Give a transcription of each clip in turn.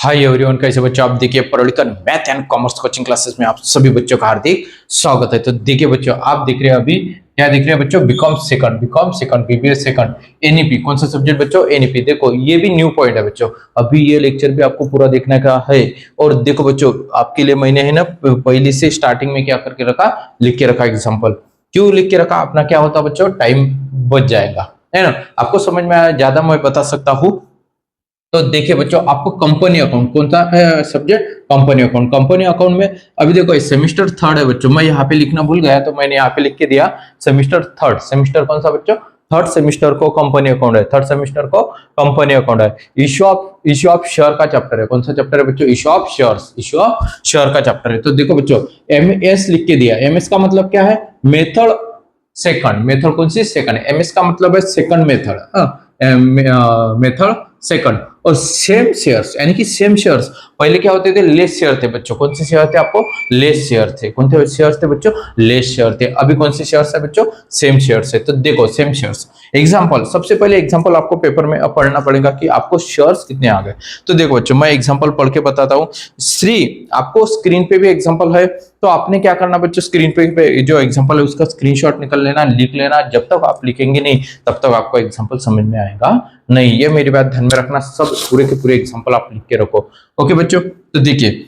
Hi everyone, कैसे बच्चों आप। देखिए political math and commerce coaching classes में आप सभी बच्चों का हार्दिक स्वागत है। तो देखिए बच्चों, आप देख रहे हैं अभी क्या देख रहे हैं बच्चों, BCom second BBA second NEP. कौन सा सब्जेक्ट बच्चों? एनईपी। देखो ये भी न्यू पॉइंट है बच्चों, अभी ये लेक्चर भी आपको पूरा देखने का है। और देखो बच्चों, आपके लिए मैंने है ना पहले से स्टार्टिंग में क्या करके रखा, लिख के रखा एग्जाम्पल। क्यों लिख के रखा? अपना क्या होता बच्चों, टाइम बच जाएगा, है ना। आपको समझ में आया, ज्यादा मैं बता सकता हूँ। तो देखिए बच्चों, आपको कंपनी अकाउंट कौन सा सब्जेक्ट, कंपनी अकाउंट में अभी देखो सेमिस्टर थर्ड है बच्चों। मैं यहाँ पे लिखना भूल गया तो मैंने यहाँ पे लिख के दिया सेमिस्टर थर्ड। सेमिस्टर कौन सा बच्चों? थर्ड सेमिस्टर को कंपनी अकाउंट है, थर्ड सेमिस्टर को कंपनी अकाउंट है। इश्यू ऑफ शेयर का चैप्टर है। कौन सा चैप्टर है बच्चों? इश्यू ऑफ शेयर का चैप्टर है। तो देखो बच्चों, एमएस लिख के दिया। एमएस का मतलब क्या है? Method second. मेथड कौन सी? सेकंड। एमएस का मतलब है सेकंड मेथड, मेथड सेकंड। और सेम शेयर्स यानी कि सेम शेयर्स, पहले क्या होते थे? लेस शेयर थे बच्चों। कौन से शेयर थे? आपको लेस शेयर थे। कौन से शेयर्स थे बच्चों? लेस शेयर थे। अभी कौन से शेयर्स है बच्चों? सेम शेयर्स है। तो देखो सेम शेयर्स। एग्जांपल, सबसे पहले एग्जांपल आपको पेपर में पढ़ना पड़ेगा कि आपको शेयर्स कितने आ गए। तो देखो बच्चों, मैं एग्जांपल पढ़ के बताता हूँ। आपको स्क्रीन पे भी एग्जांपल है, तो आपने क्या करना बच्चों, स्क्रीन पे जो एग्जांपल है उसका स्क्रीनशॉट निकल लेना, लिख लेना। जब तक आप लिखेंगे नहीं तब तक आपको एग्जांपल समझ में आएगा नहीं। ये मेरी बात ध्यान में रखना, सब पूरे के पूरे एग्जांपल आप लिख के रखो। ओके बच्चों, तो देखिए,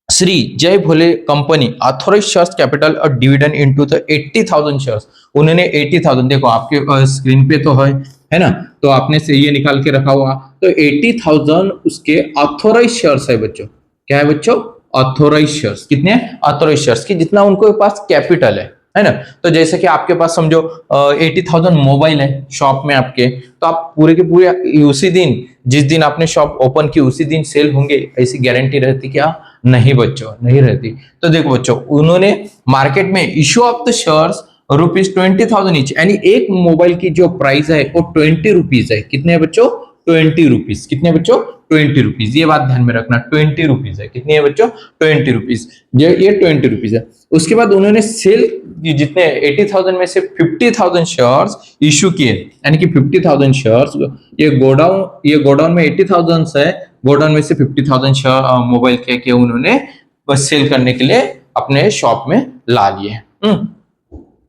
श्री जय भोले कंपनी ऑथोराइज शेयर्स कैपिटल और डिविडेंड इनटू द 80,000 शेयर्स। उन्होंने 80,000, देखो आपके स्क्रीन पे तो है ना, तो आपने से ये निकाल के रखा हुआ। तो 80,000 उसके ऑथोराइज शेयर्स है बच्चों। क्या है बच्चों? Authorise shares. कितने? ऑथोराइज शेयर्स की जितना उनके पास कैपिटल है ना। तो जैसे कि आपके पास समझो 80,000 मोबाइल है शॉप में आपके, तो आप पूरे के पूरे उसी दिन, जिस दिन आपने शॉप ओपन की उसी दिन सेल होंगे, ऐसी गारंटी रहती क्या? नहीं बच्चों, नहीं रहती। तो देखो बच्चों, उन्होंने मार्केट में issue of the shares ₹20,000 each, यानी एक मोबाइल की जो प्राइस है वो ₹20 है। कितने है बच्चों? ₹20। कितने बच्चों? ₹20। ये बात ध्यान में रखना, ₹20 है। कितनी है बच्चों? ₹20। ये ₹20 है। उसके बाद उन्होंने सेल जितने 80,000 में से 50,000 शेयर्स इश्यू किए, यानी कि 50,000 शेयर्स। ये गोडाउन में 80,000 है, गोडाउन में से 50,000 शेयर मोबाइल के उन्होंने बस सेल करने के लिए अपने शॉप में ला लिए।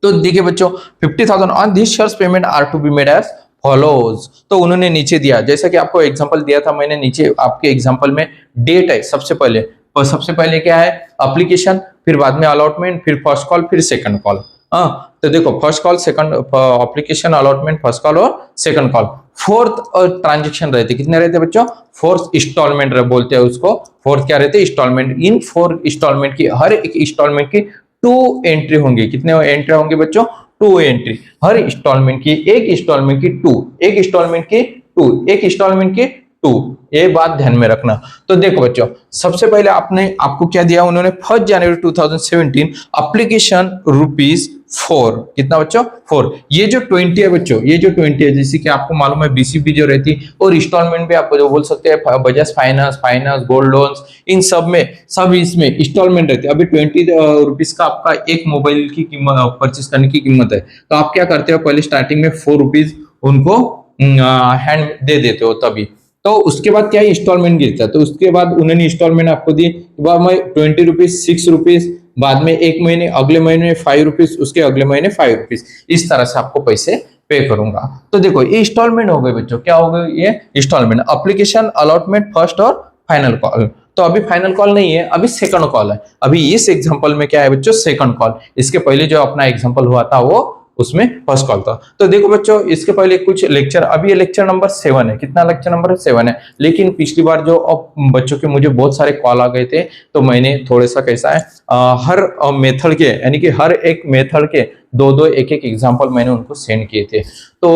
तो देखिए बच्चों, 50,000 on this shares payment are to be made as follows. तो उन्होंने नीचे दिया, जैसा कि आपको एग्जांपल दिया था मैंने, नीचे आपके एग्जांपल में डेट है सबसे पहले। और सबसे पहले क्या है? एप्लीकेशन, फिर बाद में अलॉटमेंट, फिर फर्स्ट कॉल, फिर सेकंड कॉल। हाँ, तो देखो first call, second application, allotment, first call और सेकंड कॉल। फोर्थ ट्रांजेक्शन रहते कितने रहते बच्चों? फोर्थ इंस्टॉलमेंट बोलते हैं उसको। फोर्थ क्या रहते? इंस्टॉलमेंट। इन 4 इंस्टॉलमेंट की, हर एक इंस्टॉलमेंट की 2 एंट्री होंगी। कितने एंट्री होंगे बच्चों? 2 एंट्री। हर इंस्टॉलमेंट की, एक इंस्टॉलमेंट की 2, एक इंस्टॉलमेंट की 2, एक इंस्टॉलमेंट की 2। ये बात ध्यान में रखना। तो देखो बच्चों, सबसे पहले आपको क्या दिया उन्होंने? 1 जनवरी 2017 एप्लीकेशन ₹4। कितना बच्चों? 4। ये जो 20 है बच्चों, ये जो 20 है, जैसे कि आपको मालूम है बीसीबी जो रहती, और इंस्टॉलमेंट भी आपको जो बोल सकते हैं, बजाज फाइनेंस, गोल्ड लोन्स, इन सब में, सब इसमें इंस्टॉलमेंट रहती है। अभी ₹20 का आपका एक मोबाइल की कीमत परचेस करने की कीमत है, तो आप क्या करते हो? पहले स्टार्टिंग में ₹4 उनको हैंड दे देते हो तभी। तो उसके बाद क्या है? इंस्टॉलमेंट गिरता है। तो उसके बाद उन्होंने इंस्टॉलमेंट आपको दी, मैं ₹20, ₹6, बाद में एक महीने, अगले महीने ₹5, उसके अगले महीने ₹5, इस तरह से आपको पैसे पे करूंगा। तो देखो ये इंस्टॉलमेंट हो गए बच्चों। क्या हो गए? ये इंस्टॉलमेंट, एप्लीकेशन, अलॉटमेंट, फर्स्ट और फाइनल कॉल। तो अभी फाइनल कॉल नहीं है, अभी सेकंड कॉल है। अभी इस एग्जांपल में क्या है बच्चों? Second call. इसके पहले जो अपना एग्जांपल हुआ था वो उसमें फर्स्ट कॉल था। तो देखो बच्चों, इसके पहले कुछ लेक्चर, अभी ये लेक्चर नंबर 7 है। कितना लेक्चर नंबर है? 7 है। लेकिन पिछली बार जो बच्चों के मुझे बहुत सारे कॉल आ गए थे, तो मैंने थोड़ा सा कैसा है, हर मेथड के, यानी कि हर एक मेथड के 2-2, एक-एक एग्जांपल मैंने उनको सेंड किए थे। तो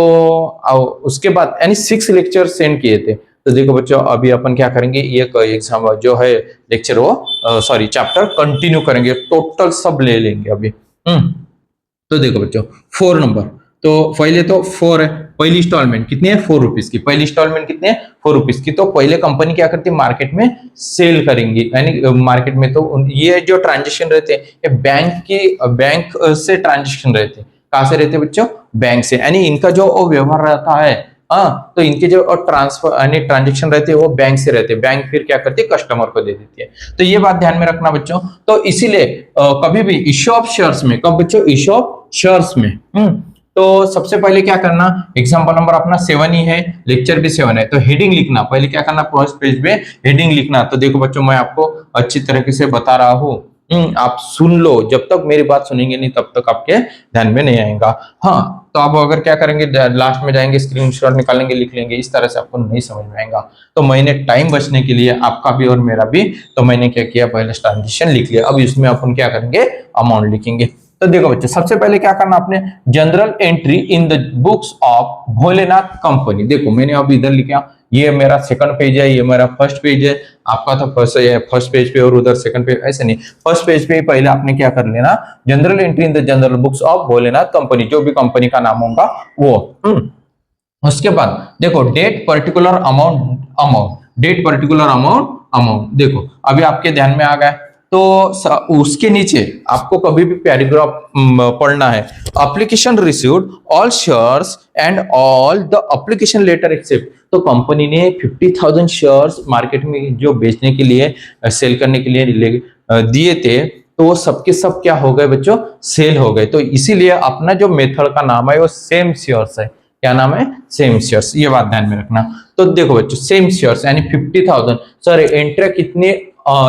उसके बाद यानी 6 लेक्चर सेंड किए थे। तो देखो बच्चों, अभी अपन क्या करेंगे, ये एग्जाम जो है लेक्चर वो चैप्टर कंटिन्यू करेंगे, टोटल सब ले लेंगे अभी। तो देखो बच्चों, 4 नंबर, तो पहले तो 4 है। पहली इंस्टॉलमेंट कितनी है? ₹4 की। पहली इंस्टॉलमेंट कितनी है? ₹4 की। तो पहले कंपनी क्या करती है? मार्केट में सेल करेंगी, यानी मार्केट में। तो ये जो ट्रांजेक्शन रहते हैं, ये बैंक से ट्रांजेक्शन रहते हैं। कहां से रहते हैं बच्चों? बैंक से। यानी इनका जो व्यवहार रहता है हाँ, तो इनके जो ट्रांसफर यानी ट्रांजेक्शन रहते हैं वो बैंक से रहते हैं, बैंक फिर क्या करती है कस्टमर को दे देती है। तो ये बात ध्यान में रखना बच्चों। तो इसीलिए कभी भी इश्यू ऑफ शेयर्स में, कब बच्चों, इश्यू ऑफ शेयर्स में, तो सबसे पहले क्या करना, एग्जाम्पल नंबर अपना 7 ही है, लेक्चर भी 7 है, तो हेडिंग लिखना। पहले क्या करना, फर्स्ट पेज पे हेडिंग लिखना। तो देखो बच्चों, मैं आपको अच्छी तरीके से बता रहा हूँ, आप सुन लो, जब तक मेरी बात सुनेंगे नहीं तब तक आपके ध्यान में नहीं आएगा। हाँ, तो आप अगर क्या करेंगे, लास्ट में जाएंगे, स्क्रीनशॉट निकालेंगे, लिख लेंगे, इस तरह से आपको नहीं समझ में आएगा। तो मैंने टाइम बचने के लिए, आपका भी और मेरा भी, तो मैंने क्या किया, पहले ट्रांजेक्शन लिख लिया। अब इसमें अपन क्या करेंगे, अमाउंट लिखेंगे। तो देखो बच्चों, सबसे पहले क्या करना आपने, general entry in the books of Bholenath company. देखो मैंने अब इधर लिखा, ये मेरा सेकंड पेज है, ये मेरा फर्स्ट पेज है, आपका तो फर्स्ट पेज पे और उधर सेकंड पेज, ऐसे नहीं, फर्स्ट पेज पे पहले आपने क्या कर लेना, general entry in the general books of Bholenath company, जो भी कंपनी का नाम होगा वो। उसके बाद देखो, date particular amount date particular amount देखो अभी आपके ध्यान में आ गया। तो उसके नीचे आपको कभी भी पैराग्राफ पढ़ना है, application received all shares and all the application letter accept. तो कंपनी ने 50,000 शेयर्स मार्केट में जो बेचने के लिए, सेल करने के लिए दिए थे, तो वो सबके सब क्या हो गए बच्चों, सेल हो गए। तो इसीलिए अपना जो मेथड का नाम है वो सेम शेयर्स है। क्या नाम है, सेम शेयर्स, ये बात ध्यान में रखना। तो देखो बच्चों, सेम शेयर्स यानी 50,000, सर एंट्री कितने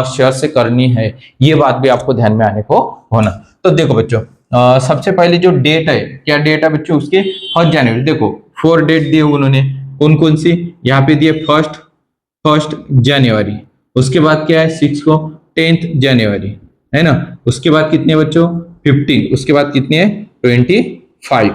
शेयर से करनी है, ये बात भी आपको ध्यान में आने को होना। तो देखो बच्चों, सबसे पहले जो डेट है, क्या डेट है बच्चों उसके, 1 जनवरी। देखो 4 डेट दिए उन्होंने, कौन कौन सी, यहाँ पे दिए फर्स्ट जनवरी, उसके बाद क्या है 6 को 10th जनवरी, है ना। उसके बाद कितने बच्चों, 15, उसके बाद कितने हैं 25।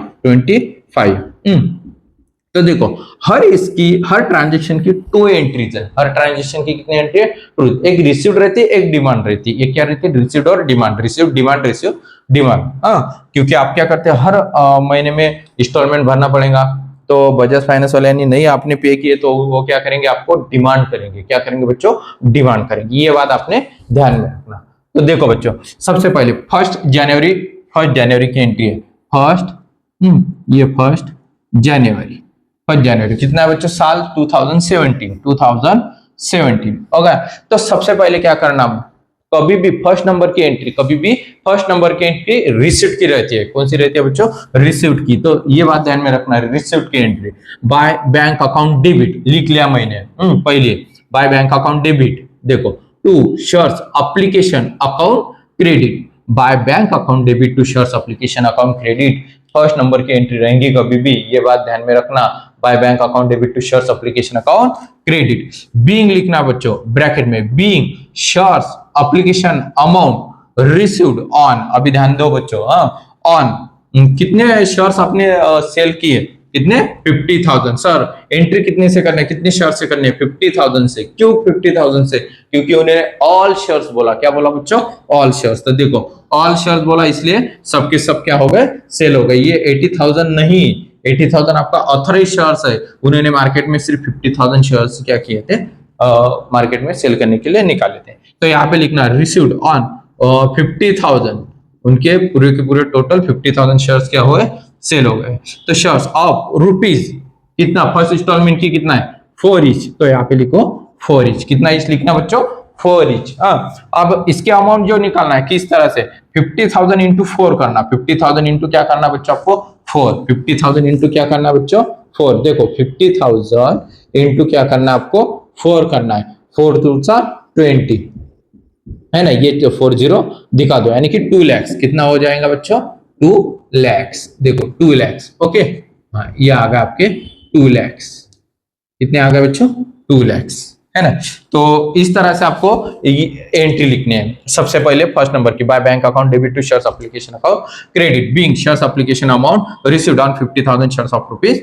तो देखो, हर ट्रांजेक्शन की 2 एंट्रीज है। हर ट्रांजेक्शन की कितनी एंट्री है, 2। एक रिसीव्ड रहती है, एक डिमांड रहती है। ये क्या रहती है, रिसीव्ड और demand, received demand, received demand. हाँ, क्योंकि आप क्या करते हैं, हर महीने में इंस्टॉलमेंट भरना पड़ेगा। तो बजाज फाइनेंस वाले यानी नहीं आपने पे किए तो वो क्या करेंगे, आपको डिमांड करेंगे। क्या करेंगे बच्चों, डिमांड करेंगे। ये बात आपने ध्यान में रखना। तो देखो बच्चों, सबसे पहले 1 जनवरी की एंट्री है, ये 1 जनवरी, 1 जनवरी कितना है बच्चों, साल 2017 होगा। तो सबसे पहले क्या करना, कभी भी फर्स्ट नंबर की एंट्री रिसिप्ट की रहती है। कौन सी रहती है बच्चों, रिसिप्ट की। तो ये बात ध्यान में रखना है, रिसिप्ट की entry. Bye bank account debit लिख लिया मैंने, पहले बाय बैंक अकाउंट डेबिट। देखो 2 shares application account credit, by bank account debit to shares application account credit. First number की एंट्री रहेंगी कभी भी, ये बात ध्यान में रखना, by bank account debit to shares application account credit. Being लिखना बच्चों ब्रैकेट में, being shares application amount received on, अभी ध्यान दो बच्चों, ऑन कितने शेयर्स आपने सेल किए, कितने 50,000। सर एंट्री कितने से करने, कितने शेयर से करने, 50,000 से। क्यों 50,000 से, क्योंकि उन्होंने ऑल शेयर्स बोला। क्या बोला बच्चों, ऑल शेयर्स। तो देखो ऑल शेयर्स बोला, इसलिए सबके सब क्या हो गए, सेल हो गए। ये 80,000 नहीं, 80,000 आपका ऑथराइज शेयर्स है। उन्होंने मार्केट में सिर्फ 50,000 शेयर्स क्या किए थे, मार्केट में सेल करने के लिए निकाले थे। तो यहाँ पे लिखना रिसीव्ड ऑन 50,000, उनके पूरे के पूरे टोटल 50,000 शेयर्स क्या हुए, सेल हो गए। तो शेयर्स ऑफ रुपीज कितना, फर्स्ट इंस्टॉलमेंट की कितना है 4 ईच। तो यहाँ पे लिखो 4 ईच, कितना ईच लिखना बच्चों, 4 ईच। अब इसके अमाउंट जो निकालना है किस तरह से, 50,000 इंटू 4 करना। 50,000 इंटू क्या करना बच्चों आपको, 4। 50,000 इंटू क्या करना बच्चों, 4। देखो 50,000 इंटू क्या करना आपको, 4 करना है। 4 2 20 है ना, ये 40 दिखा दो, यानी कि 2 लाख कितना हो जाएगा बच्चों, 2 लाख। देखो 2 लाख, ओके। हाँ, ये आ गया आपके 2 लाख। कितने आ गए बच्चों, 2 लाख, है ना। तो इस तरह से आपको एंट्री लिखनी है। सबसे पहले फर्स्ट नंबर की, by bank account debit to shares application account credit, being shares application amount received on 50,000 shares of rupees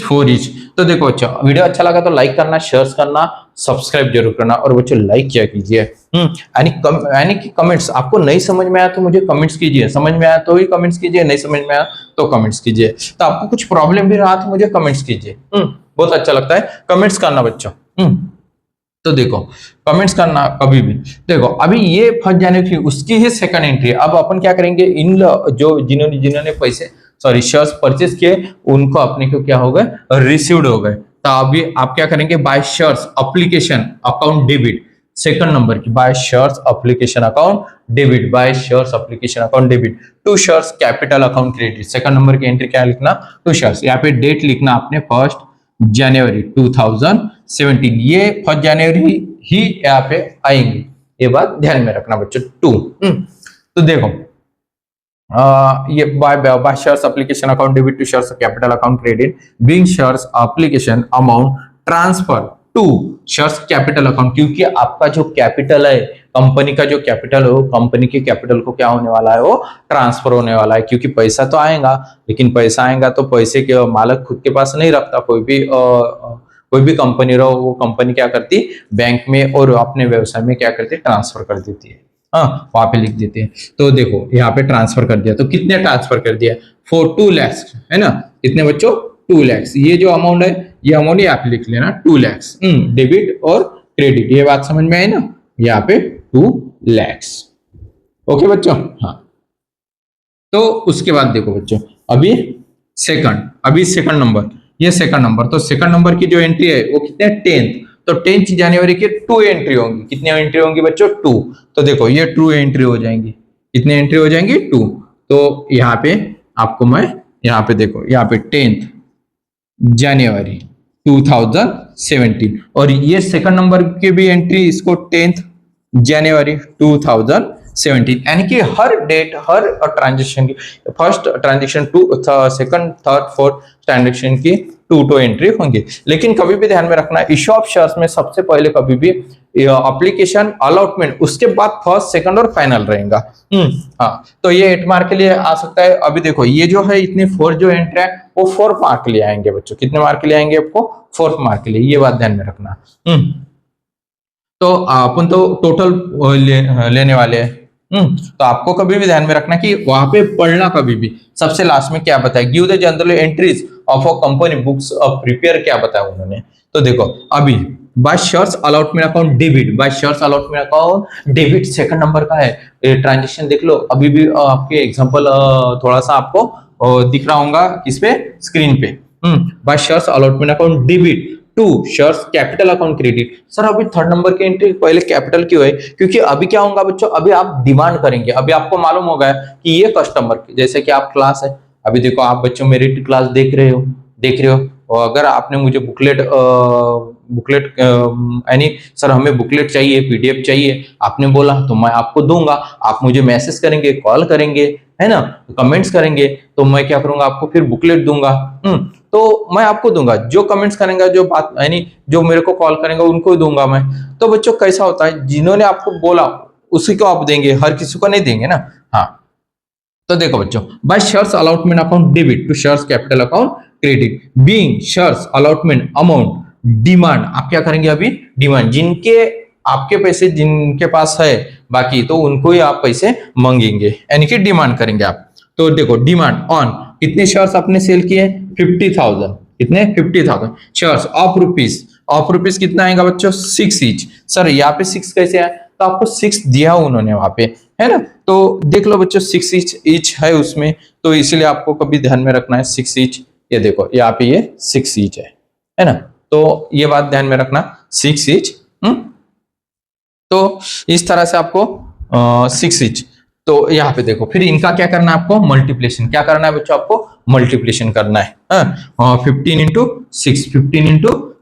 4 each. तो देखो अच्छा, वीडियो अच्छा लगा तो लाइक करना, शेयर करना, सब्सक्राइब जरूर करना, और बच्चों लाइक किया कीजिए। यानी कि कमेंट्स आपको नहीं समझ में आया तो मुझे कमेंट्स कीजिए, समझ में आया तो ही कमेंट्स कीजिए, नहीं समझ में आया तो कमेंट्स कीजिए। तो आपको कुछ प्रॉब्लम भी रहा तो मुझे कमेंट्स कीजिए, बहुत अच्छा लगता है कमेंट्स करना बच्चों। तो देखो कमेंट्स करना कभी भी। देखो अभी ये 1 जनवरी की उसकी ही सेकंड एंट्री। अब अपन क्या करेंगे, इन जो जिन्होंने पैसे सॉरी शेयर्स परचेज किए उनको अपने को क्या हो गए, रिसीव्ड हो गए। तो अभी आप क्या करेंगे, buy shares application account debit, second number की buy shares application account debit, bye shares application account debit to shares capital account credit. Second number की एंट्री क्या लिखना, टू शेयर्स। यहाँ पे डेट लिखना आपने 1 जनवरी 2017, ये 1 जनवरी ही यहाँ पे आएंगे, ये बात ध्यान में रखना बच्चों। टू तो देखो ये by shares application account debit to shares capital account credit being shares application amount transfer to shares capital account, क्योंकि आपका जो कैपिटल है, कंपनी का जो कैपिटल है, वो कंपनी के कैपिटल को क्या होने वाला है, वो ट्रांसफर होने वाला है। क्योंकि पैसा तो आएगा, लेकिन पैसा आएगा तो पैसे के मालक खुद के पास नहीं रखता। कोई भी कंपनी रहो, वो कंपनी क्या करती, बैंक में और अपने व्यवसाय में क्या करती, ट्रांसफर कर देती है। हाँ, वहां पे लिख देते हैं। तो देखो यहाँ पे ट्रांसफर कर दिया, तो कितने ट्रांसफर कर दिया, 2 लाख है ना, कितने बच्चों, 2 लाख। ये जो अमाउंट है, ये अमाउंट यहाँ पे लिख लेना 2 लाख, डेबिट और क्रेडिट, ये बात समझ में आई ना, यहाँ पे 2 लाख। ओके बच्चों, हाँ। तो उसके बाद देखो बच्चों, अभी सेकंड नंबर, ये सेकंड नंबर, तो सेकंड नंबर की जो एंट्री है वो कितने, 10th, तो 10 जनवरी के 2 एंट्री होंगी। कितनी एंट्री होंगी बच्चों, 2। तो देखो ये 2 एंट्री हो जाएंगी, कितने एंट्री हो जाएंगी, 2। तो यहाँ पे आपको मैं यहाँ पे देखो, यहाँ पे 10th जनवरी 2017, और ये सेकंड नंबर की भी एंट्री, इसको 10th जनवरी 2017, यानी कि हर डेट, हर ट्रांजेक्शन की, first transaction 2, second, third, fourth transaction की 2 एंट्री होंगी। लेकिन कभी भी ध्यान में रखना, इश्यू ऑफ शेयर्स में सबसे पहले कभी भी एप्लीकेशन अलॉटमेंट, उसके बाद फर्स्ट, सेकंड और फाइनल रहेगा। हाँ, तो ये 8 मार्क के लिए आ सकता है। अभी देखो ये जो है, इतने 4 जो एंट्री है वो 4 मार्क के लिए आएंगे बच्चों। कितने मार्क के लिए आएंगे आपको, 4 मार्क के लिए, ये बात ध्यान में रखना। तो अपन तो टोटल लेने वाले हैं। तो आपको कभी भी ध्यान में रखना कि वहां पे पढ़ना कभी भी सबसे लास्ट में क्या बताया, give the general entries of a company books prepare, क्या बताया उन्होंने। तो देखो अभी bye shares allotment account debit, bye shares allotment account debit second number का है। ट्रांजेक्शन देख लो, अभी भी आपके एग्जांपल थोड़ा सा आपको दिख रहा होगा किस पे, स्क्रीन पे। By shares allotment account debit to shares capital account credit. Sir अभी थर्ड नंबर की एंट्री पहले कैपिटल क्यों है, क्योंकि अभी क्या होगा बच्चों, अभी आप डिमांड करेंगे। अभी आपको मालूम होगा कि ये कस्टमर, जैसे कि आप क्लास है, अभी देखो आप बच्चों मेरी क्लास देख रहे हो, और अगर आपने मुझे बुकलेट यानी सर हमें बुकलेट चाहिए, पीडीएफ चाहिए, आपने बोला तो मैं आपको दूंगा। आप मुझे मैसेज करेंगे, कॉल करेंगे, है ना, कमेंट्स करेंगे, तो मैं क्या करूंगा, आपको फिर बुकलेट दूंगा। तो मैं आपको दूंगा, जो कमेंट्स करेंगे, जो बात यानी जो मेरे को कॉल करेंगे उनको दूंगा मैं। तो बच्चों कैसा होता है, जिन्होंने आपको बोला उसी को आप देंगे, हर किसी को नहीं देंगे ना। हाँ, तो देखो बच्चों, by shares allotment account debit to shares capital account credit being shares allotment amount demand, आप क्या करेंगे, अभी डिमांड, जिनके आपके पैसे जिनके पास है बाकी, तो उनको ही आप पैसे मांगेंगे, यानी कि डिमांड करेंगे आप। तो देखो डिमांड ऑन कितने शेयर्स आपने सेल किए, 50,000, कितने, 50,000 शेयर्स ऑफ रुपीज कितना आएगा बच्चों, 6 ईच। सर यहाँ पे 6 कैसे आया, तो आपको 6 दिया उन्होंने वहां पे, है ना। तो देख लो बच्चों 6 ईच है उसमें, तो इसलिए आपको कभी ध्यान में रखना है 6 ईच। ये देखो यहाँ पे ये 6 ईच है ना, तो ये बात ध्यान में रखना 6 ईच। तो इस तरह से आपको 6 ईच। तो यहाँ पे देखो, फिर इनका क्या करना है आपको, मल्टीप्लिकेशन, क्या करना है बच्चों, आपको मल्टीप्लिकेशन करना है। 15 इंटू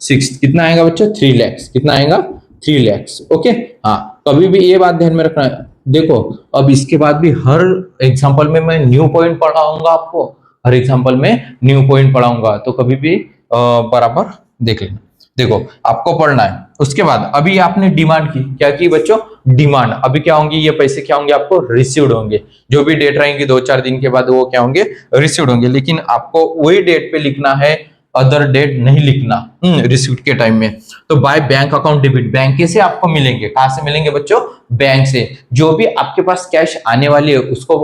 6 कितना आएगा बच्चों, 3 लाख, कितना आएगा, 3 लाख। ओके, हाँ, कभी भी ये बात ध्यान में रखना है। देखो अब इसके बाद भी हर एग्जांपल में मैं न्यू पॉइंट पढ़ाऊंगा आपको, हर एग्जांपल में न्यू पॉइंट पढ़ाऊंगा, तो कभी भी बराबर देख लेना। देखो आपको पढ़ना है। उसके बाद अभी आपने डिमांड की, क्या की बच्चों, डिमांड। अभी क्या होंगी, ये पैसे क्या होंगे, आपको रिसीव्ड होंगे। जो भी डेट रहेंगी 2-4 दिन के बाद, वो क्या होंगे, रिसीव्ड होंगे। लेकिन आपको वही डेट पे लिखना है, अदर डेट नहीं लिखना रिसीव्ड के टाइम में। तो by bank account debit, bank से आपको मिलेंगे, कहां से मिलेंगे बच्चों, बैंक से। जो भी आपके पास कैश आने वाली है उसको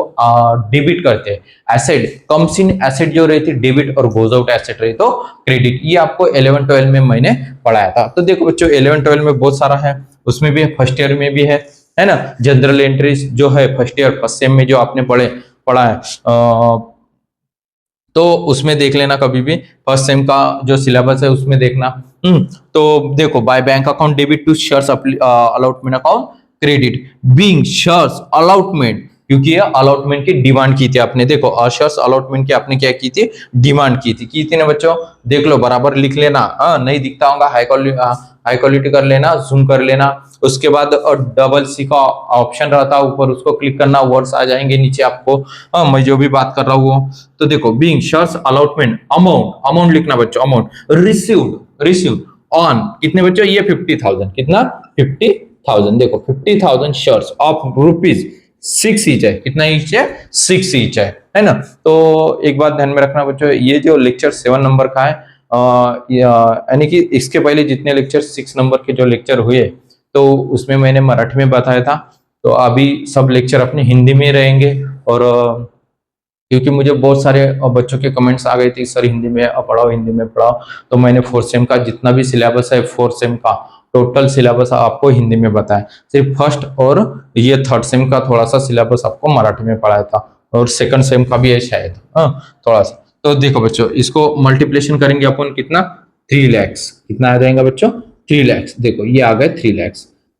डेबिट करते हैं। एसेट कम्स इन, एसेट जो रहती है डेबिट, और गोज आउट एसेट रही तो क्रेडिट। ये आपको 11-12 में मैंने पढ़ाया था। तो देखो बच्चों 11-12 में बहुत सारा है, उसमें भी फर्स्ट ईयर में भी है ना। जनरल एंट्रीज जो है फर्स्ट ईयर फर्स्ट सेम में जो आपने पढ़ा है, तो उसमें देख लेना कभी भी, फर्स्ट सेम का जो सिलेबस है उसमें देखना। तो देखो, by bank account debit to shares allotment account credit being shares allotment, क्योंकि ये अलॉटमेंट की डिमांड की थी आपने। देखो शेयर्स अलॉटमेंट की आपने क्या की थी, डिमांड की थी ना बच्चों। देख लो, बराबर लिख लेना, नहीं दिखता होगा हाई क्वालिटी कर लेना, जूम कर लेना। उसके बाद डबल सी का ऑप्शन रहता है ऊपर, उसको क्लिक करना, वर्ड्स आ जाएंगे नीचे आपको। मैं जो भी बात कर रहा हूँ, तो देखो बीइंग शेयर्स अलॉटमेंट अमाउंट लिखना बच्चों, अमाउंट रिसीव्ड ऑन कितने बच्चों, ये 50,000, कितना 50,000। देखो 50,000 शेयर्स ऑफ रुपीज 6 ईच है, कितना ईच है, 6 ईच है ना। तो एक बात ध्यान में रखना बच्चों, ये जो लेक्चर 7 नंबर का है, यानी कि इसके पहले जितने लेक्चर 6 नंबर के जो लेक्चर हुए, तो उसमें मैंने मराठी में बताया था। तो अभी सब लेक्चर अपने हिंदी में रहेंगे। और क्योंकि मुझे बहुत सारे बच्चों के कमेंट्स आ गए थे, सर हिंदी में पढ़ाओ, हिंदी में पढ़ाओ। तो मैंने 4th सेम का जितना भी सिलेबस है, 4th सेम का टोटल सिलेबस आपको हिंदी में बताया। सिर्फ फर्स्ट और ये 3rd सेम का थोड़ा सा सिलेबस आपको मराठी में पढ़ाया था, और 2nd सेम का भी है शायद, थोड़ा सा। तो देखो बच्चों, इसको मल्टीप्लिकेशन करेंगे अपन, कितना 3 लाख, कितना आ जाएगा बच्चों, 3 लाख। देखो ये आ गए 3 लाख।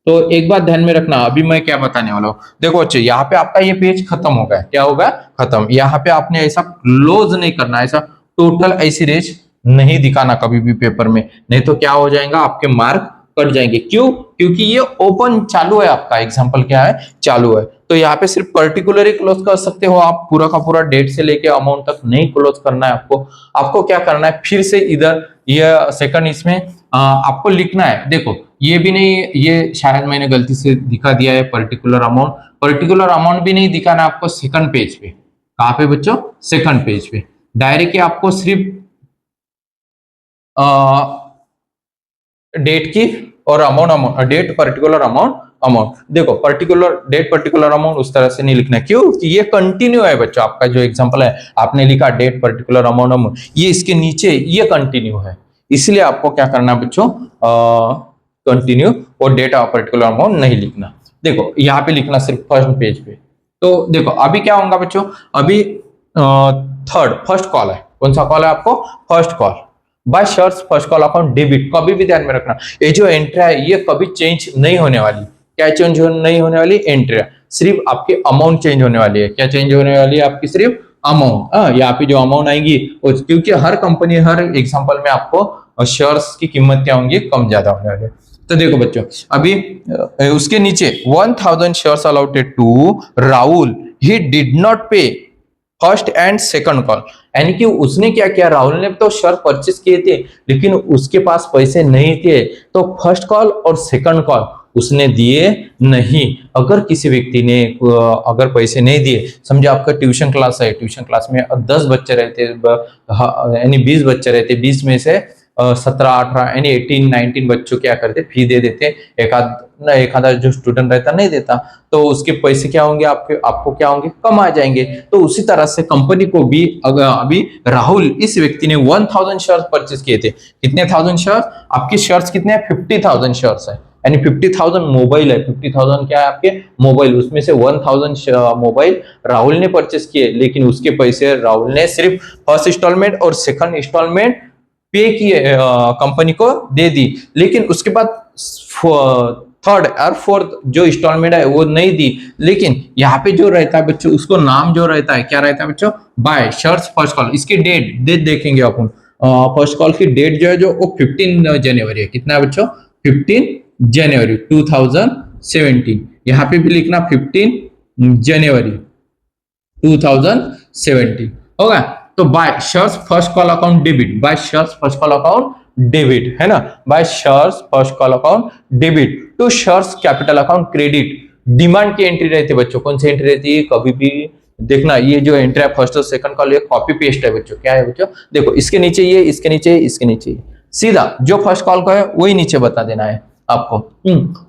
तो एक बात ध्यान में रखना, अभी मैं क्या बताने वाला हूँ। देखो बच्चों, यहाँ पे आपका ये पेज खत्म हो गया, क्या होगा, खत्म। यहाँ पे आपने ऐसा क्लोज नहीं करना, ऐसा टोटल ऐसी रेज नहीं दिखाना कभी भी पेपर में, नहीं तो क्या हो जाएगा, आपके मार्क कट जाएंगे। क्यों, क्योंकि ये ओपन चालू है, आपका एग्जाम्पल क्या है, चालू है। तो यहाँ पे सिर्फ पर्टिकुलर ही क्लोज कर सकते हो आप, पूरा का पूरा डेट से लेके अमाउंट तक नहीं क्लोज करना है आपको। आपको क्या करना है, फिर से इधर ये सेकंड इसमें आपको लिखना है। देखो ये भी नहीं, ये शायद मैंने गलती से दिखा दिया है, पर्टिकुलर अमाउंट भी नहीं दिखाना आपको सेकंड पेज पे। कहां पे बच्चों, सेकंड पेज पे। डायरेक्ट आपको सिर्फ डेट की और अमाउंट, डेट पर्टिकुलर अमाउंट। देखो पर्टिकुलर डेट पर्टिकुलर अमाउंट उस तरह से नहीं लिखना, क्यों कि ये कंटिन्यू है बच्चों। आपका जो एग्जांपल है, आपने लिखा डेट पर्टिकुलर अमाउंट, ये इसके नीचे ये कंटिन्यू है, इसलिए आपको क्या करना है बच्चों, कंटिन्यू और डेट ऑफ पर्टिकुलर अमाउंट नहीं लिखना। देखो यहाँ पे लिखना सिर्फ फर्स्ट पेज पे। तो देखो अभी क्या होगा बच्चों, अभी फर्स्ट कॉल है, कौन सा कॉल है आपको, first call bye shares first call account debit. कभी भी ध्यान में रखना, ये जो एंट्री है ये कभी चेंज नहीं होने वाली। क्या चेंज नहीं होने वाली, एंट्री, सिर्फ आपकी अमाउंट चेंज होने वाली है। क्या चेंज होने वाली है, आपकी सिर्फ अमाउंट। यहाँ पे जो अमाउंट आएगी, क्योंकि हर कंपनी हर एग्जांपल में आपको शेयर्स की कीमत क्या होंगी, कम ज्यादा होने वाली है। तो देखो बच्चों, अभी उसके नीचे 1000 shares allotted to Rahul, he did not pay first and second call. यानी कि उसने क्या किया, राहुल ने तो शेयर परचेस किए थे, लेकिन उसके पास पैसे नहीं थे, तो फर्स्ट कॉल और सेकंड कॉल उसने दिए नहीं। अगर किसी व्यक्ति ने अगर पैसे नहीं दिए, समझो आपका ट्यूशन क्लास है, ट्यूशन क्लास में 10 बच्चे रहते, यानी 20 बच्चे रहते, 20 में से 17, 18 यानी 18, 19 बच्चों क्या करते, फी दे देते। एखादा जो स्टूडेंट रहता नहीं देता, तो उसके पैसे क्या होंगे, आपको क्या होंगे, कम आ जाएंगे। तो उसी तरह से कंपनी को भी अभी राहुल इस व्यक्ति ने 1000 शेयर्स परचेस किए थे। कितने 1000 शेयर्स, आपके शेयर्स कितने हैं, 50,000 शेयर्स है, यानी 50,000 मोबाइल है। 50,000 क्या है, आपके मोबाइल, उसमें से 1000 मोबाइल राहुल ने परचेस किए, लेकिन उसके पैसे राहुल ने सिर्फ फर्स्ट इंस्टॉलमेंट और सेकंड इंस्टॉलमेंट पे किए, कंपनी को दे दी। लेकिन उसके बाद थर्ड और फोर्थ जो इंस्टॉलमेंट है वो नहीं दी। लेकिन यहाँ पे जो रहता है बच्चों, उसको नाम जो रहता है, क्या रहता है बच्चों, बाय शेयर्स फर्स्ट कॉल। इसकी डेट देखेंगे अपन, फर्स्ट कॉल की डेट जो है, जो वो 15 जनवरी है। कितना है बच्चों, 15 जनवरी 2017। यहाँ पे भी लिखना 15 जनवरी 2017 होगा। तो by shares first call account debit, bye shares first call account debit, है ना, by shares first call account debit to shares capital account credit. Demand की एंट्री रहती है बच्चों, कौन सी एंट्री रहती है, कभी भी देखना, ये जो एंट्री है फर्स्ट और सेकंड कॉल, ये कॉपी पेस्ट है बच्चों। क्या है बच्चों, देखो इसके नीचे ये, इसके नीचे, इसके नीचे, सीधा जो फर्स्ट कॉल का है वही नीचे बता देना है आपको।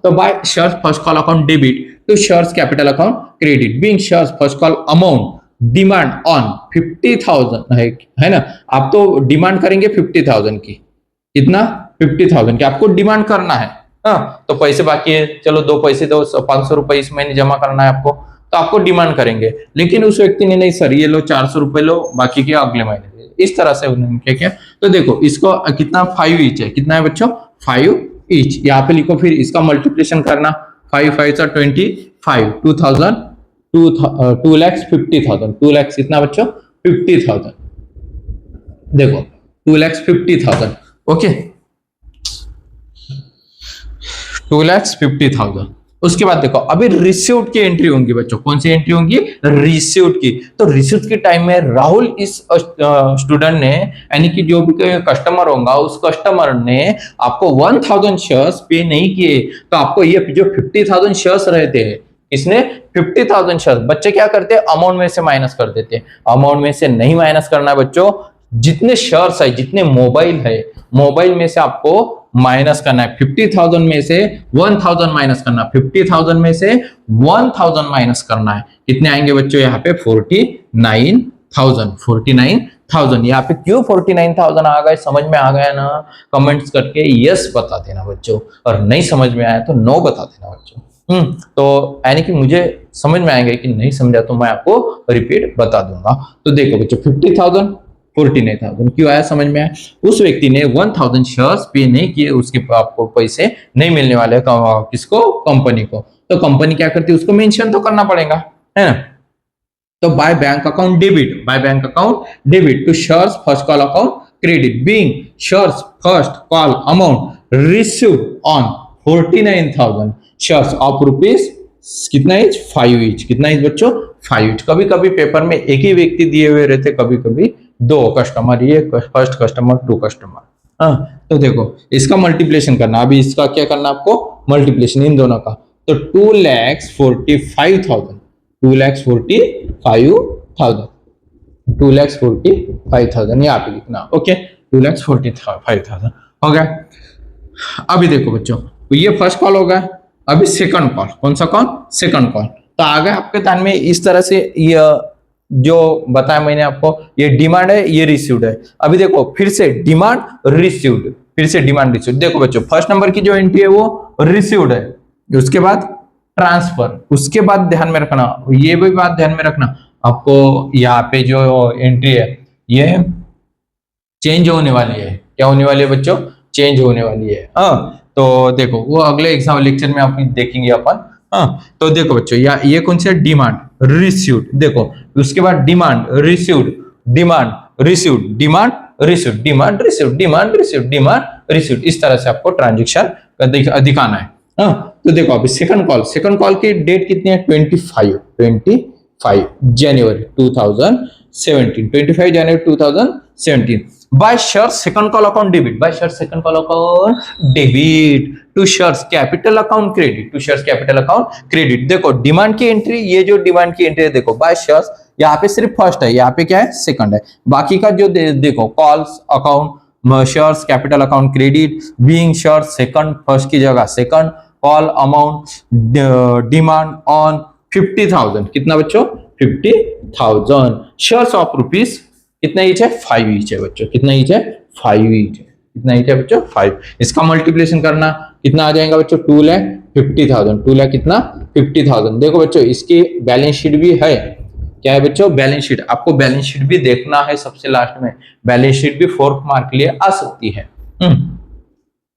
तो by shares first call account debit to shares capital account credit being shares first call amount demand on 50,000 है ना। आप तो डिमांड करेंगे 50,000 की, कितना, 50,000 की आपको डिमांड करना है। हाँ, तो पैसे बाकी है, चलो 2 पैसे दो, 500 रुपए इस महीने जमा करना है आपको, तो आपको डिमांड करेंगे। लेकिन उस व्यक्ति ने नहीं, सर ये लो 400 रुपए लो, बाकी के अगले महीने, इस तरह से उन्होंने क्या किया, तो देखो इसको कितना 5 ईच है, कितना है बच्चों 5 ईच, यहाँ पे लिखो, फिर इसका मल्टीप्लिकेशन करना, 5 5 25, 2000 2,50,000, 2 लाख कितना बच्चों 50,000, देखो 2,50,000, ओके 2,50,000। उसके बाद देखो अभी रिसीव्ड की एंट्री होंगी बच्चों, कौन सी एंट्री होंगी, रिसीव्ड की। तो रिसीव्ड के टाइम में राहुल इस स्टूडेंट ने, यानी कि जो भी कस्टमर होगा उस कस्टमर ने आपको 1,000 शेयर्स पे नहीं किए, तो आपको ये जो 50,000 शेयर्स रहते हैं, इसने 50,000 शेयर्स, बच्चे क्या करते हैं अमाउंट में से माइनस कर देते हैं, अमाउंट में से नहीं माइनस करना है बच्चों, जितने शेयर्स है, जितने मोबाइल है, मोबाइल में से आपको माइनस करना है, 50,000 में से 1,000 माइनस करना, 50,000 में से 1,000 माइनस करना है, कितने आएंगे बच्चों यहाँ पे 49,000। यहाँ पे क्यों 49,000 आ गए, समझ में आ गया ना, कमेंट्स करके यस बता देना बच्चों, और नहीं समझ में आया तो नो बता देना बच्चों। तो यानी कि मुझे समझ में आएगा, कि नहीं समझा तो मैं आपको रिपीट बता दूंगा। तो देखो बच्चों 50,000 49,000 क्यों आया, समझ में आया, उस व्यक्ति ने 1,000 शेयर्स पे नहीं किए, उसके आपको पैसे नहीं मिलने वाले, किसको, कंपनी को। तो कंपनी क्या करती है, उसको मेंशन तो करना पड़ेगा, है ना। तो by bank account debit to shares first call account credit, being shares first call amount received on 49,000 shares of rupees कितना इच 5 इच, कितना इच बच्चों 5 इच। कभी कभी पेपर में एक ही व्यक्ति दिए हुए रहते, कभी कभी 2 कस्टमर, ये फर्स्ट कस्टमर 2 कस्टमर। तो देखो इसका मल्टीप्लिकेशन करना, अभी इसका क्या करना आपको, मल्टीप्लिकेशन इन दोनों का। तो 2,45,000 2,45,000 यहाँ पे लिखना, ओके 2,45,000 हो गया। अभी देखो बच्चों, ये फर्स्ट कॉल होगा, अभी सेकंड कॉल, कौन सा कॉल, सेकंड कॉल। तो आगे आपके ध्यान में इस तरह से ये जो बताया मैंने आपको, ये डिमांड है, ये रिसीव्ड है। अभी देखो फिर से डिमांड रिसीव्ड, फिर से डिमांड रिसीव्ड। देखो बच्चों फर्स्ट नंबर की जो एंट्री है वो रिसीव्ड है, उसके बाद ट्रांसफर, उसके बाद ध्यान में रखना, ये भी बात ध्यान में रखना आपको, यहाँ पे जो एंट्री है ये चेंज होने वाली है, क्या होने वाली है बच्चों, चेंज होने वाली है। तो देखो वो अगले एग्जाम लेक्चर में आप देखेंगे अपन। तो देखो बच्चों ये कौन सी डिमांड रिसीव्ड, देखो उसके बाद demand received, demand received, demand received, demand received, demand received, demand received, इस तरह से आपको ट्रांजेक्शन दिखाना है। तो देखो अभी सेकंड कॉल की डेट कितनी है, 25 जनवरी 2017, 25 जनवरी 2017। By shares second call account debit, bye shares second call account debit to shares capital account credit, to shares capital account credit. देखो डिमांड की एंट्री, ये जो डिमांड की एंट्री है देखो बाय शेयर्स, यहाँ पे सिर्फ फर्स्ट है, यहाँ पे क्या है सेकंड है, बाकी का जो देखो calls account shares capital account credit, being shares second, first की जगह second, call amount demand on 50,000, कितना बच्चों 50,000 शेयर्स ऑफ रुपीज, कितना ईच है 5 ईच है बच्चों, कितना ईच है 5 ईच है, कितना ईच है बच्चों 5। इसका मल्टीप्लिकेशन करना, कितना आ जाएगा बच्चों 2,50,000, 2 लाख कितना 50,000। देखो बच्चों इसकी बैलेंस शीट भी है, क्या है बच्चों बैलेंस शीट, आपको बैलेंस शीट भी देखना है सबसे लास्ट में, बैलेंस शीट भी 4th मार्क के लिए आ सकती है।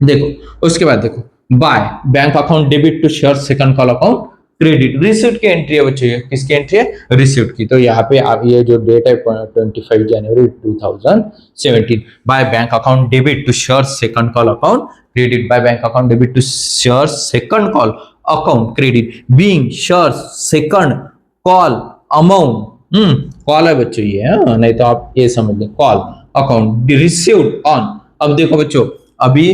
देखो उसके बाद देखो by bank account debit to share second call account credit, received की एंट्री है बच्चों, ये किसकी एंट्री है रिसीव्ड की। तो यहाँ पे आप ये जो डेट है 25 जनवरी 2017, by bank account debit to share second call account credit, by bank account debit to share second call account credit, being share second call amount, call है बच्चों ये, नहीं तो आप ये समझ लें कॉल अकाउंट रिसीव्ड ऑन। अब देखो बच्चों अभी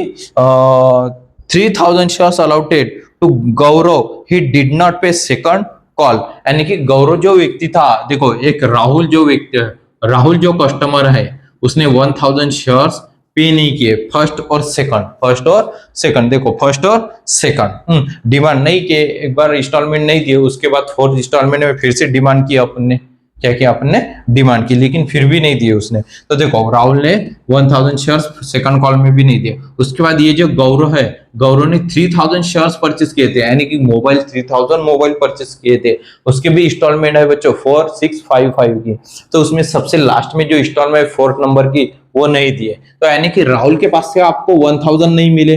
3,000 shares allotted to Gaurav, he did not pay second call, यानी कि गौरव जो व्यक्ति था, देखो एक राहुल जो व्यक्ति, राहुल जो कस्टमर है उसने 1,000 शेयर्स पे नहीं किए, फर्स्ट और सेकंड, देखो फर्स्ट और सेकंड डिमांड नहीं किए, एक बार इंस्टॉलमेंट नहीं दिए, उसके बाद 4th इंस्टॉलमेंट में फिर से डिमांड किया अपन ने, क्या किया अपन ने, डिमांड की, लेकिन फिर भी नहीं दिए उसने। तो देखो राहुल ने 1000 शेयर्स सेकंड कॉल में भी नहीं दिए। उसके बाद ये जो गौरव है, गौरव ने 3000 शेयर्स परचेस किए थे, यानी कि मोबाइल 3000 मोबाइल परचेस किए थे। उसके भी इंस्टॉलमेंट है बच्चों 4655 की। तो उसमें सबसे लास्ट में जो इंस्टॉलमेंट 4th नंबर की वो नहीं दिए। तो यानी कि राहुल के पास से आपको 1000 नहीं मिले,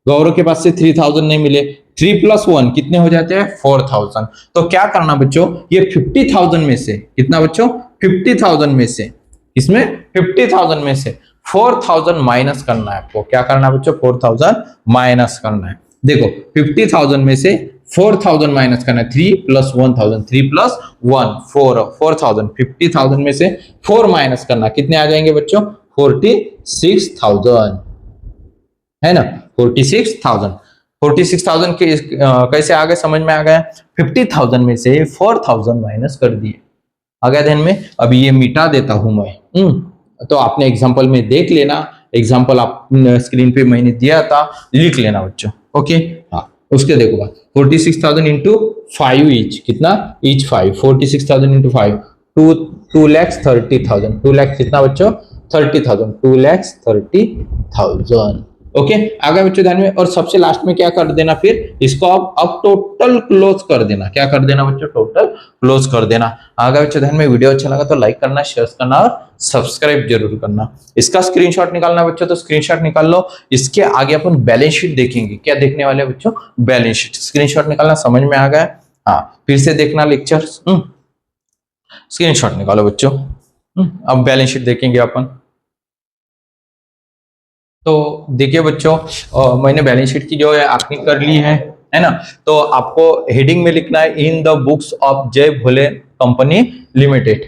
गौरव के पास से 3000 नहीं मिले। 3 + 1 कितने हो जाते हैं, 4000। तो क्या करना बच्चों, ये 50,000 में से कितना बच्चों, 50,000 में से, इसमें 50,000 में से 4000 माइनस करना है आपको। क्या करना है बच्चों, 4000 माइनस करना है। देखो 50,000 में से 4000 माइनस करना है, 3 + 1000, 3 + 1 4, 4000, 50,000 में से 4 माइनस करना, कितने आ जाएंगे बच्चों, 46,000, है ना, 46,000। 46,000 के कैसे आ गए, समझ में आ गया। 50,000 में से 4000 माइनस कर दिए, आ गया ध्यान में। अभी ये मिटा देता हूं मैं। तो आपने एग्जांपल में देख लेना, एग्जांपल आप स्क्रीन पे मैंने दिया था, लिख लेना बच्चों। ओके, हाँ उसके देखो बात, 46,000 इंटू 5 ईच, कितना, ईच 5, 46,000 इंटू 5, 2,30,000, 2 लाख कितना बच्चों, 30,000, 2,30,000। ओके, आगे बच्चों ध्यान में। और सबसे लास्ट में क्या कर देना, फिर इसको अब टोटल क्लोज कर देना। क्या कर देना बच्चों, टोटल क्लोज कर देना। आगे बच्चों ध्यान में, वीडियो अच्छा लगा तो लाइक करना, शेयर करना और सब्सक्राइब जरूर करना। इसका स्क्रीनशॉट निकालना बच्चों, तो स्क्रीनशॉट निकाल लो। इसके आगे अपन बैलेंस शीट देखेंगे। क्या देखने वाले बच्चों, बैलेंस शीट। स्क्रीनशॉट निकालना, समझ में आ गया। हाँ, फिर से देखना लेक्चर। स्क्रीनशॉट निकालो बच्चों। अब बैलेंस शीट देखेंगे अपन। तो देखिए बच्चों, मैंने बैलेंस शीट की जो है आखिरी कर ली है ना। तो आपको हेडिंग में लिखना है, इन द बुक्स ऑफ जय भोले कंपनी लिमिटेड।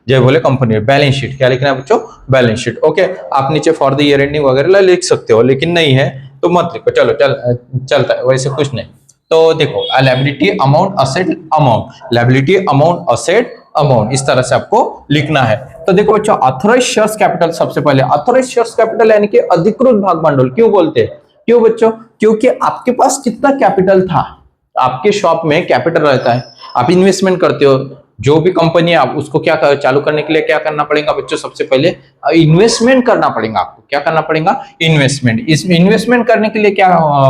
जय भोले कंपनी बैलेंस शीट, क्या लिखना है बच्चों, बैलेंस शीट। ओके, आप नीचे फॉर द ईयर एंडिंग वगैरह लिख सकते हो, लेकिन नहीं है तो मत लिखो, चलो चलता है, वैसे कुछ नहीं। तो देखो, liability amount asset amount, liability amount asset amount, इस तरह से आपको लिखना है। तो देखो बच्चों, ऑथराइज्ड शेयर्स कैपिटल, सबसे पहले ऑथराइज्ड शेयर्स कैपिटल यानी कि अधिकृत भाग भांडवल क्यों बोलते हैं, क्यों बच्चों, क्योंकि आपके पास कितना कैपिटल था, आपके शॉप में कैपिटल रहता है, आप इन्वेस्टमेंट करते हो, जो भी कंपनी है आप उसको क्या चालू करने के लिए क्या करना पड़ेगा बच्चों, सबसे पहले इन्वेस्टमेंट करना पड़ेगा आपको। क्या करना पड़ेगा, इन्वेस्टमेंट। इसमें इन्वेस्टमेंट करने के लिए क्या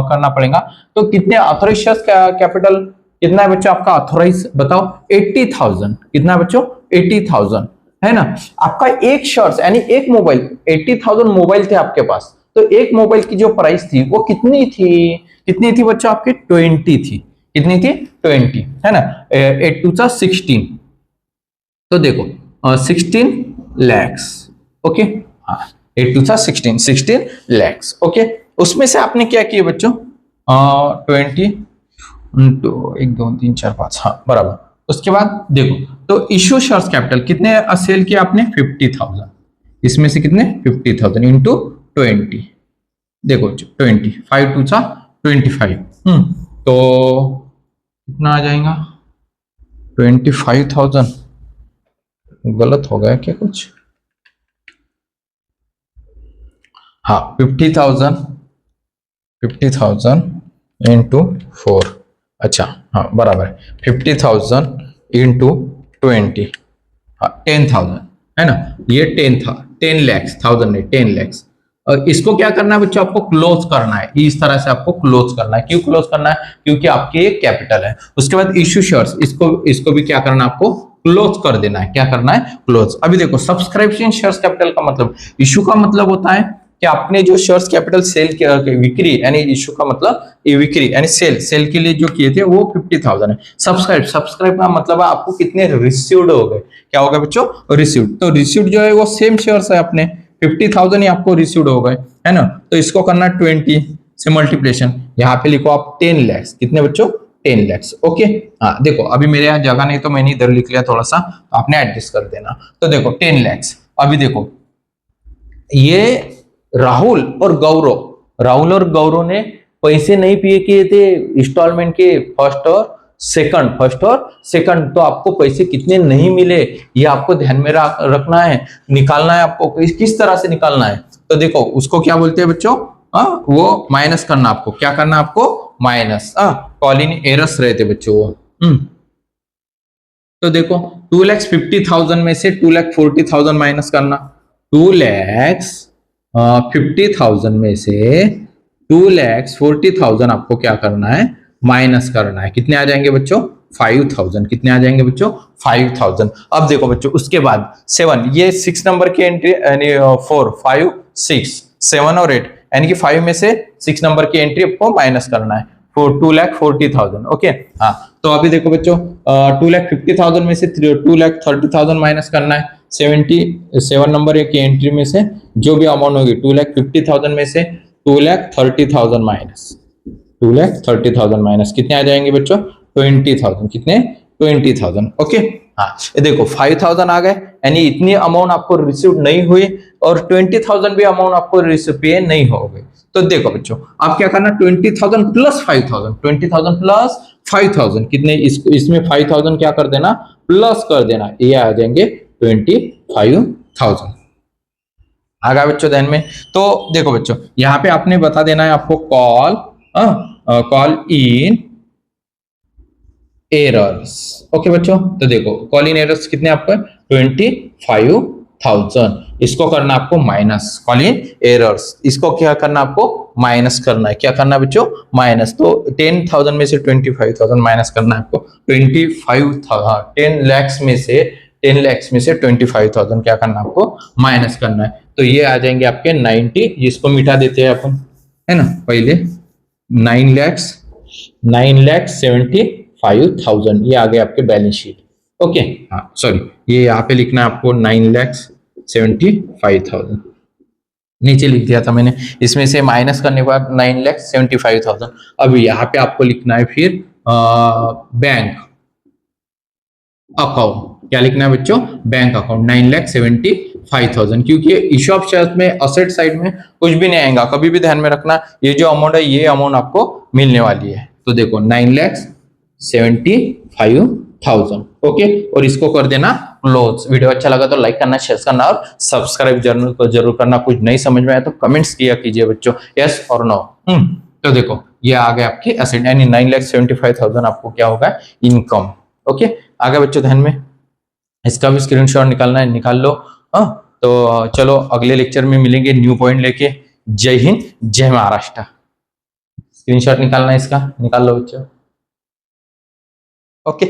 करना पड़ेगा, तो कितने ऑथराइज्ड शेयर्स कैपिटल कितना है बच्चों आपका, ऑथराइज बताओ, 80,000, कितना बच्चों, 80,000, है ना। आपका एक शेयर्स यानी एक मोबाइल, 80,000 मोबाइल थे आपके पास, तो एक मोबाइल की जो प्राइस थी वो कितनी थी बच्चों, आपके 20 थी, कितनी थी, 20, है ना। 8 2 16, तो देखो 16 lakhs। ओके, हाँ 8 2 16 lakhs। ओके, उसमें से आपने क्या किया बच्चों, 20 इंटू 1 2 3 4 5, हाँ बराबर। उसके बाद देखो, तो इश्यू शेयर्स कैपिटल कितने सेल किया आपने, 50,000, इसमें से कितने, 50,000 इंटू 20, देखो 20, 5 2 25, तो कितना आ जाएगा, 25,000, गलत हो गया क्या कुछ, हाँ 50,000 इंटू 4, अच्छा हाँ बराबर है, 50,000 इंटू 20, हाँ 10,000, है ना। ये 10 था, 10 lakhs, 1000 नहीं 10 lakhs। और इसको क्या करना है बच्चों, आपको क्लोज करना है, इस तरह से आपको क्लोज करना है। क्यों क्लोज करना है, क्योंकि आपके कैपिटल है। उसके बाद इश्यू शेयर्स, इसको भी क्या करना है, आपको क्लोज कर देना है। क्या करना है, क्लोज। अभी देखो, सब्सक्रिप्शन शेयर्स कैपिटल का मतलब, इश्यू का मतलब होता है कि आपने जो शेयर्स कैपिटल सेल किया, विक्री यानी इश्यू का मतलब ये विक्री यानी सेल के लिए जो किए थे वो 50,000 है। सब्सक्राइब का मतलब है आपको कितने रिसीव्ड हो गए, क्या हो गया बच्चों, रिसीव्ड। तो रिसीव्ड जो है वो सेम शेयर्स है, अपने 50,000 ही आपको रिसीव्ड हो गए, है ना। तो इसको करना 20 से मल्टीप्लिकेशन, यहाँ पे लिखो आप 10 lakhs, कितने बच्चों, 10 lakhs। ओके, हाँ देखो, अभी मेरे यहाँ जगह नहीं तो मैंने इधर लिख लिया थोड़ा सा, तो आपने एडजस्ट कर देना। तो देखो 10 lakhs। अभी देखो, ये राहुल और गौरव ने पैसे नहीं पे किए थे इंस्टॉलमेंट के, फर्स्ट और सेकंड। तो आपको पैसे कितने नहीं मिले ये आपको ध्यान में रखना है, निकालना है आपको, किस तरह से निकालना है। तो देखो, उसको क्या बोलते हैं बच्चों, वो माइनस करना, आपको क्या करना, आपको माइनस, कॉलिंग एरर्स रहते बच्चों वो। तो देखो 2,50,000 में से 2,40,000 माइनस करना, 2,50,000 में से 2,40,000 आपको क्या करना है, माइनस करना है। कितने आ जाएंगे बच्चों, 5,000। कितने आ जाएंगे बच्चों, 5,000। अब देखो बच्चों उसके बाद 7, ये 6 नंबर की एंट्री यानी 4 5 6 7 और 8 यानी कि 5 में से 6 नंबर की एंट्री आपको माइनस करना है, 2,40,000। ओके हाँ, तो अभी देखो बच्चों 2,50,000 में से 2,30,000 माइनस करना है। 77 नंबर की एंट्री में से जो भी अमाउंट होगी 2,50,000 में से 2,30,000 माइनस, 2,30,000 माइनस कितने आ जाएंगे बच्चों, 20,000। कितने, 20,000। ओके हाँ, ये देखो 5,000 आ गए, यानी इतनी अमाउंट आपको रिसीव नहीं हुई और 20,000 भी अमाउंट आपको रिसीव पे नहीं हो गई। तो देखो बच्चों आप क्या करना, 20,000 प्लस 5,000, 20,000 प्लस 5,000 कितने, इसमें 5,000 क्या कर देना, प्लस कर देना, ये आ जाएंगे 25,000। आ गया बच्चों ध्यान में। तो देखो बच्चों यहाँ पे आपने बता देना है आपको कॉल इन एरर्स। ओके बच्चों, तो देखो कॉल इन एरर्स कितने आपको, 25,000। इसको करना आपको माइनस, कॉल इन एरर्स इसको क्या करना आपको, माइनस करना है। क्या करना है बच्चों, माइनस। तो 10,000 में से 25,000 माइनस करना है आपको, 10 lakhs में से 25,000 क्या करना है आपको, माइनस करना है। तो ये आ जाएंगे आपके 90, इसको मिटा देते हैं अपन, है ना, पहले 9,75,000 ये आ गए आपके बैलेंस शीट। ओके हाँ सॉरी, ये यहाँ पे लिखना है आपको 9,75,000, नीचे लिख दिया था मैंने, इसमें से माइनस करने के बाद 9,75,000। अब यहाँ पे आपको लिखना है फिर बैंक अकाउंट, क्या लिखना है बच्चों, बैंक अकाउंट 9,75,000, क्योंकि इश्यू ऑफ शेयर्स में असेट साइड में कुछ भी नहीं आएगा, कभी भी ध्यान में रखना, ये जो अमाउंट है ये अमाउंट आपको मिलने वाली है। तो देखो 9,75,000। ओके, और इसको कर देना क्लोज। वीडियो अच्छा लगा तो लाइक करना, शेयर करना और सब्सक्राइब जरूर करना। कुछ नहीं समझ में आया तो कमेंट्स किया कीजिए बच्चों, यस और नो। तो देखो ये आ गए आपके एसेट, यानी 9,75,000 आपको क्या होगा, इनकम। ओके आगे बच्चों ध्यान में, इसका भी स्क्रीनशॉट निकालना है, निकाल लो। हाँ तो चलो अगले लेक्चर में मिलेंगे न्यू पॉइंट लेके। जय हिंद, जय महाराष्ट्र। स्क्रीनशॉट निकालना है इसका, निकाल लो बच्चों। ओके।